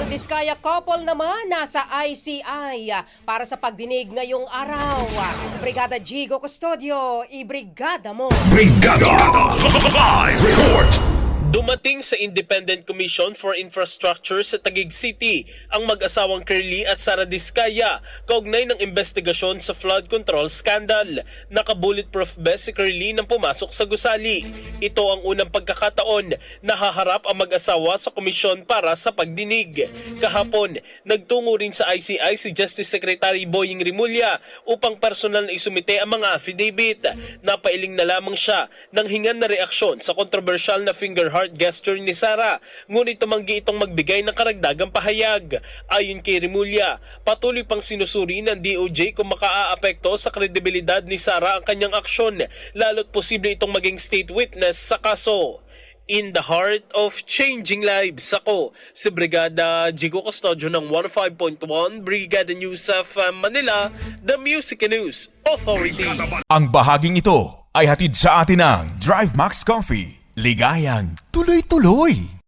Ang Diskaya couple naman nasa ICI para sa pagdinig ngayong araw. Brigada Jigo Custodio, ibrigada mo! Brigada Live Report. Dumating sa Independent Commission for Infrastructure sa Taguig City ang mag-asawang Curly at Sara Diskaya kaugnay ng investigasyon sa flood control scandal. Naka-bulletproof vest si Curly nang pumasok sa gusali. Ito ang unang pagkakataon na haharap ang mag-asawa sa komisyon para sa pagdinig. Kahapon, nagtungo rin sa ICI si Justice Secretary Boying Rimulya upang personal na isumite ang mga affidavit. Napailing na lamang siya ng hingan na reaksyon sa kontrobersyal na finger heart gesture ni Sara, ngunit tumanggi itong magbigay ng karagdagang pahayag. Ayon kay Rimulya, patuloy pang sinusuri ng DOJ kung makaaapekto sa kredibilidad ni Sara ang kanyang aksyon, lalo't posible itong maging state witness sa kaso. In the heart of changing lives, ako si Brigada Jigo Custodio ng 105.1 Brigada News of Manila, the Music News Authority. Ang bahaging ito ay hatid sa atin ng Drive Max Coffee. Ligayang tuloy-tuloy.